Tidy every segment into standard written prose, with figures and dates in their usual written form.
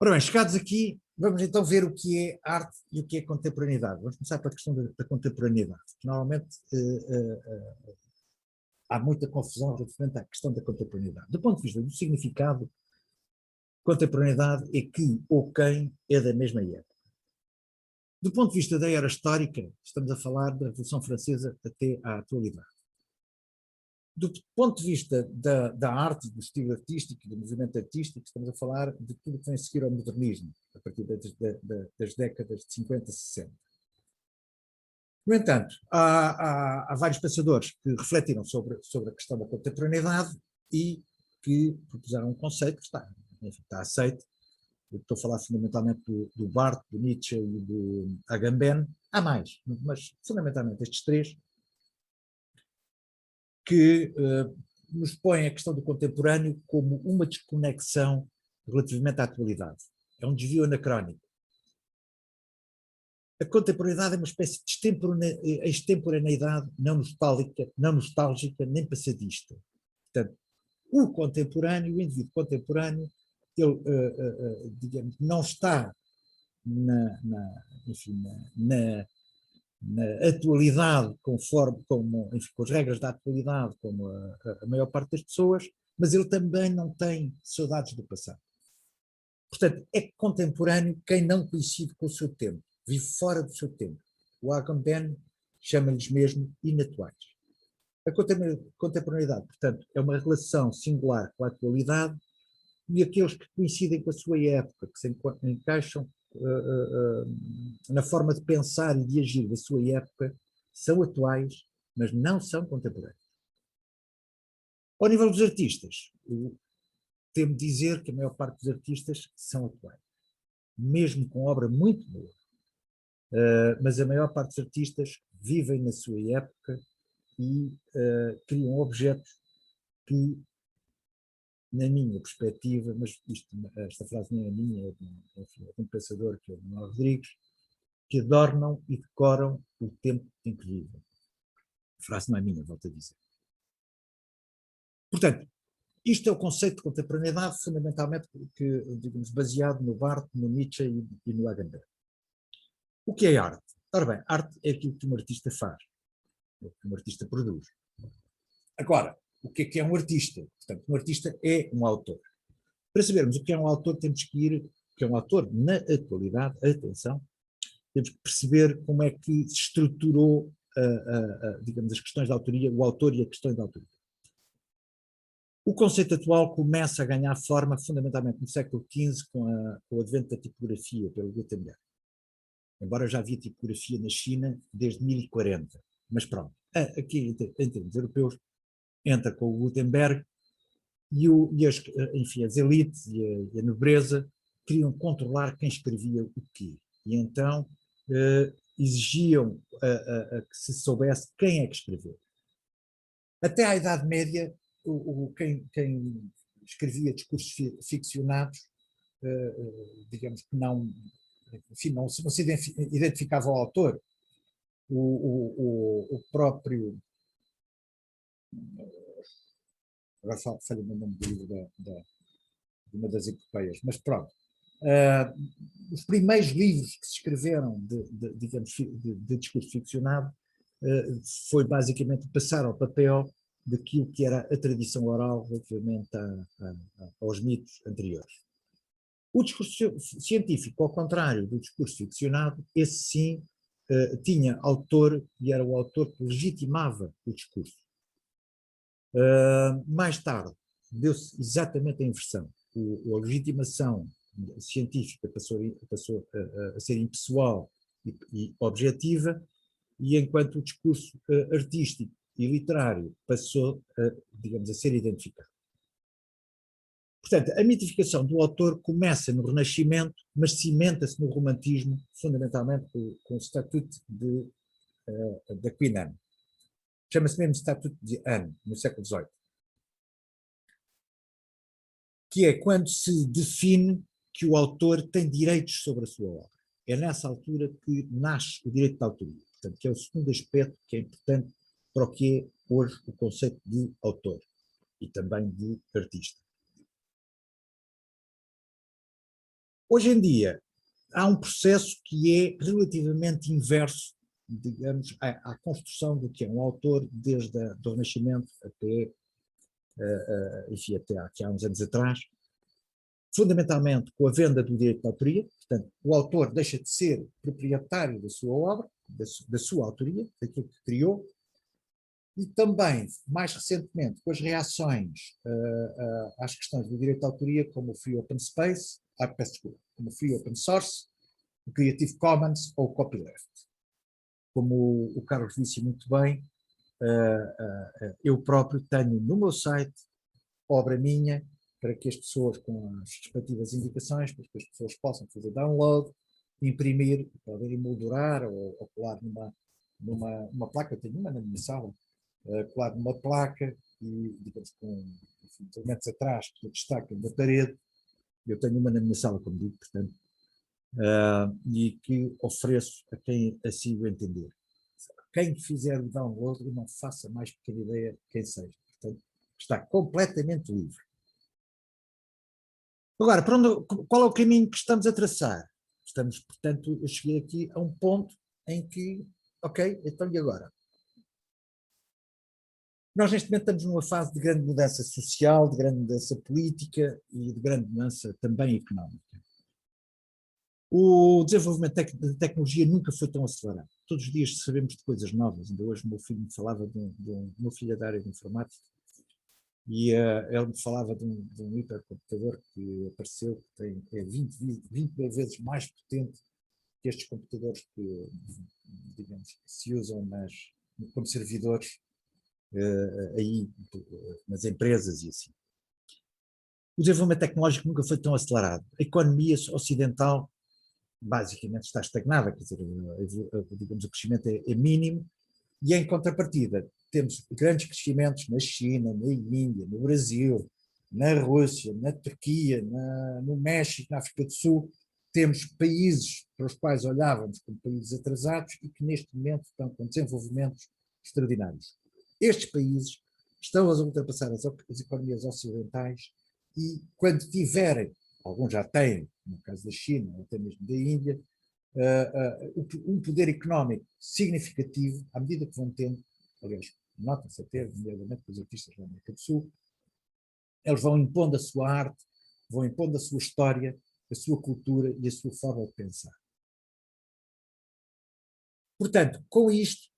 Ora bem, chegados aqui, vamos então ver o que é arte e o que é contemporaneidade. Vamos começar pela questão da contemporaneidade. Normalmente há muita confusão relativamente à questão da contemporaneidade. Do ponto de vista do significado, contemporaneidade é que ou quem é da mesma época. Do ponto de vista da era histórica, estamos a falar da Revolução Francesa até à atualidade. Do ponto de vista da arte, do estilo artístico, do movimento artístico, estamos a falar de tudo que vem a seguir ao modernismo, a partir das décadas de 50 e 60. No entanto, há vários pensadores que refletiram sobre a questão da contemporaneidade e que propuseram um conceito que está aceito. Eu estou a falar fundamentalmente do Barthes, do Nietzsche e do Agamben. Há mais, mas fundamentalmente estes três, que nos põem a questão do contemporâneo como uma desconexão relativamente à atualidade. É um desvio anacrónico. A contemporaneidade é uma espécie de extemporaneidade não nostálgica, nem passadista. Portanto, o contemporâneo, o indivíduo contemporâneo, ele, digamos, não está na atualidade, conforme, enfim, com as regras da atualidade, como a maior parte das pessoas, mas ele também não tem saudades do passado. Portanto, é contemporâneo quem não coincide com o seu tempo, vive fora do seu tempo. O Agamben chama-lhes mesmo inatuais. A contemporaneidade, portanto, é uma relação singular com a atualidade e aqueles que coincidem com a sua época, que se encaixam na forma de pensar e de agir da sua época, são atuais, mas não são contemporâneos. Ao nível dos artistas, eu temo dizer que a maior parte dos artistas são atuais, mesmo com obra muito boa, mas a maior parte dos artistas vivem na sua época e criam objetos que, na minha perspectiva, mas esta frase não é minha, é de um pensador que é o Manuel Rodrigues, que adornam e decoram o tempo em que vivem. A frase não é minha, volto a dizer. Portanto, isto é o conceito de contemporaneidade, fundamentalmente digamos, baseado no Barthes, no Nietzsche e no Agamben. O que é arte? Ora bem, arte é aquilo que um artista faz, o que um artista produz. Agora, o que é um artista? Portanto, um artista é um autor. Para sabermos o que é um autor, temos que ir, o que é um autor na atualidade, atenção, temos que perceber como é que se estruturou, digamos, as questões da autoria, o autor e a questão da autoria. O conceito atual começa a ganhar forma fundamentalmente no século XV com o advento da tipografia pelo Gutenberg. Embora já havia tipografia na China desde 1040, mas pronto, aqui em termos europeus, entra com o Gutenberg e as elites e a nobreza queriam controlar quem escrevia o quê. E então exigiam que se soubesse quem é que escreveu. Até à Idade Média, quem escrevia discursos ficcionados, digamos que não, enfim, não se identificava o autor. O próprio... Agora falho no nome do livro de uma das epopeias, mas pronto. Os primeiros livros que se escreveram de discurso ficcionado foi basicamente passar ao papel daquilo que era a tradição oral relativamente aos mitos anteriores. O discurso científico, ao contrário do discurso ficcionado, esse sim tinha autor e era o autor que legitimava o discurso. Mais tarde, deu-se exatamente a inversão. A legitimação científica passou a ser impessoal e objetiva, e enquanto o discurso artístico e literário passou, digamos, a ser identificado. Portanto, a mitificação do autor começa no Renascimento, mas cimenta-se no Romantismo, fundamentalmente com o Estatuto da Queen Anne. Chama-se mesmo Estatuto de Anne, no século XVIII. Que é quando se define que o autor tem direitos sobre a sua obra. É nessa altura que nasce o direito de autoria. Portanto, que é o segundo aspecto que é importante para o que é hoje o conceito de autor e também de artista. Hoje em dia, há um processo que é relativamente inverso, digamos, à construção do que é um autor, desde o Renascimento até, enfim, até aqui há uns anos atrás, fundamentalmente com a venda do direito de autoria. Portanto, o autor deixa de ser proprietário da sua obra, da sua autoria, daquilo que criou, e também, mais recentemente, com as reações às questões do direito de autoria, como o Free Open Space, como o Free Open Source, o Creative Commons ou o Copyleft. Como o Carlos disse muito bem, eu próprio tenho no meu site obra minha, para que as pessoas, com as respectivas indicações, para que as pessoas possam fazer download, imprimir, podem emoldurar ou colar numa placa. Eu tenho uma na minha sala, colar numa placa e, digamos, com elementos atrás que destacam da parede. Eu tenho uma na minha sala, como digo, portanto, e que ofereço a quem assim o entender. Quem fizer o download, não faça mais pequena ideia quem seja. Portanto, está completamente livre. Agora, qual é o caminho que estamos a traçar? Portanto, eu cheguei aqui a um ponto em que, ok, então e agora? Nós neste momento estamos numa fase de grande mudança social, de grande mudança política e de grande mudança também económica. O desenvolvimento da tecnologia nunca foi tão acelerado. Todos os dias sabemos de coisas novas. Ainda hoje o meu filho me falava meu filho é da área de informática, e ele me falava de um hipercomputador que apareceu, que é 20 mil vezes mais potente que estes computadores que, digamos, que se usam como servidores aí nas empresas e assim. O desenvolvimento tecnológico nunca foi tão acelerado. A economia ocidental basicamente está estagnada, quer dizer, digamos, o crescimento é mínimo, e em contrapartida temos grandes crescimentos na China, na Índia, no Brasil, na Rússia, na Turquia, no México, na África do Sul. Temos países para os quais olhávamos como países atrasados e que neste momento estão com desenvolvimentos extraordinários. Estes países estão a ultrapassar as economias ocidentais e quando tiverem, alguns já têm, no caso da China, ou até mesmo da Índia, um poder económico significativo, à medida que vão tendo, aliás, nota-se até, nomeadamente com os artistas da América do Sul, eles vão impondo a sua arte, vão impondo a sua história, a sua cultura e a sua forma de pensar. Portanto, com isto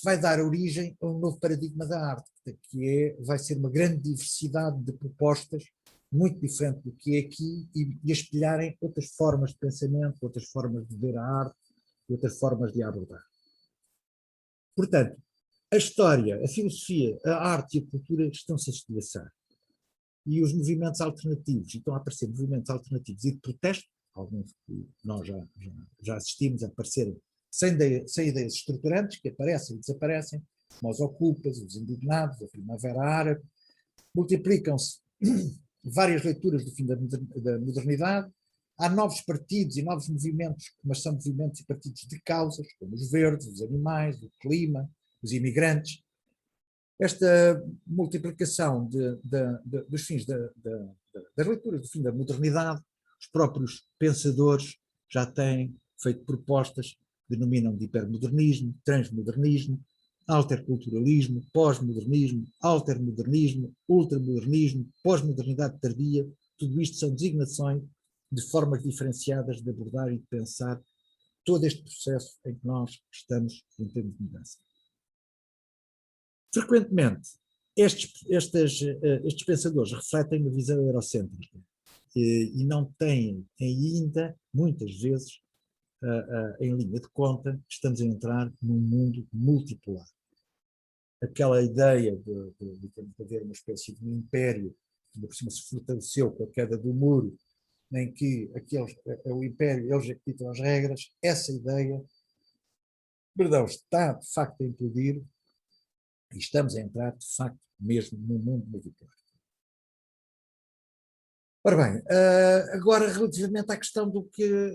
vai dar origem a um novo paradigma da arte, que vai ser uma grande diversidade de propostas, muito diferente do que é aqui, e espelharem outras formas de pensamento, outras formas de ver a arte, outras formas de a abordar. Portanto, a história, a filosofia, a arte e a cultura estão-se a estilhaçar. E os movimentos alternativos, estão a aparecer movimentos alternativos e de protesto, alguns que nós já assistimos a aparecerem sem ideias estruturantes, que aparecem e desaparecem, como os ocupas, os indignados, a Primavera Árabe. Multiplicam-se várias leituras do fim da modernidade. Há novos partidos e novos movimentos, mas são movimentos e partidos de causas, como os verdes, os animais, o clima, os imigrantes. Esta multiplicação dos fins das leituras do fim da modernidade, os próprios pensadores já têm feito propostas que denominam de hipermodernismo, transmodernismo, alterculturalismo, pós-modernismo, altermodernismo, ultramodernismo, pós-modernidade tardia. Tudo isto são designações de formas diferenciadas de abordar e de pensar todo este processo em que nós estamos em termos de mudança. Frequentemente, estes pensadores refletem uma visão eurocêntrica e não têm ainda, muitas vezes, em linha de conta, estamos a entrar num mundo multipolar. Aquela ideia de haver uma espécie de um império que, por cima, se fortaleceu com a queda do muro, em que o império, eles é que ditam as regras, essa ideia, está de facto a implodir e estamos a entrar de facto mesmo num mundo multipolar. Ora bem, agora relativamente à questão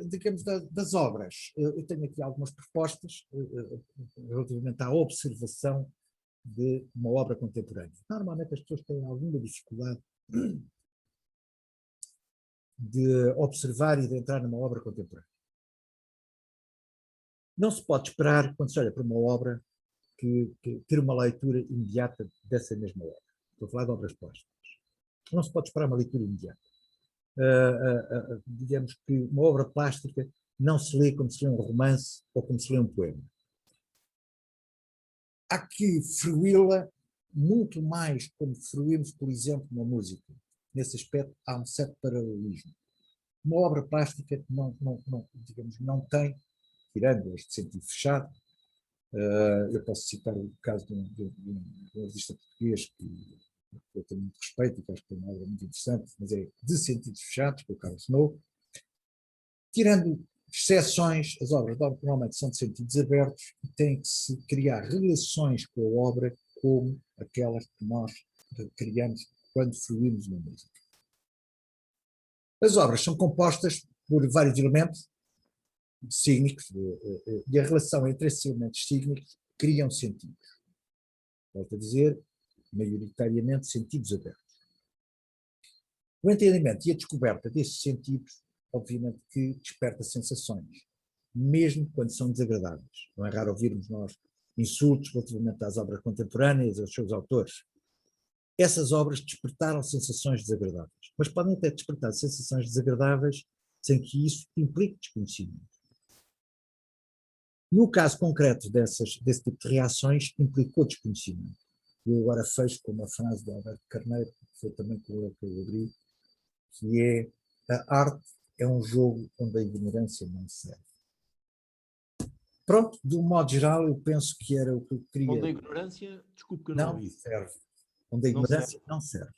digamos, das obras, eu tenho aqui algumas propostas relativamente à observação de uma obra contemporânea. Normalmente as pessoas têm alguma dificuldade de observar e de entrar numa obra contemporânea. Não se pode esperar, quando se olha para uma obra, que ter uma leitura imediata dessa mesma obra. Estou a falar de obras plásticas. Não se pode esperar uma leitura imediata. Digamos que uma obra plástica não se lê como se lê um romance ou como se lê um poema. Há que fruí-la muito mais como fruímos, por exemplo, uma música. Nesse aspecto, há um certo paralelismo. Uma obra plástica digamos, não tem, tirando este sentido fechado, eu posso citar o caso de um artista português que eu tenho muito respeito e que acho que é uma obra muito interessante, mas é de sentidos fechados, que é o Carlos Snow. Tirando exceções, as obras normalmente são de sentidos abertos e têm que se criar relações com a obra como aquelas que nós criamos quando fruímos uma música. As obras são compostas por vários elementos sígnicos e a relação entre esses elementos sígnicos criam sentidos. Volto a dizer, maioritariamente sentidos abertos. O entendimento e a descoberta desses sentidos, obviamente que desperta sensações, mesmo quando são desagradáveis. Não é raro ouvirmos nós insultos relativamente às obras contemporâneas, aos seus autores. Essas obras despertaram sensações desagradáveis, mas podem até despertar sensações desagradáveis sem que isso implique desconhecimento. No caso concreto desse tipo de reações, implicou desconhecimento. Eu agora fecho com uma frase de Alberto Carneiro, que foi também com ele que eu abri, que é: a arte é um jogo onde a ignorância não serve. Pronto, de um modo geral, eu penso que era o que eu queria. Onde a ignorância, desculpe que eu não ouvi. Serve. Onde a ignorância não serve.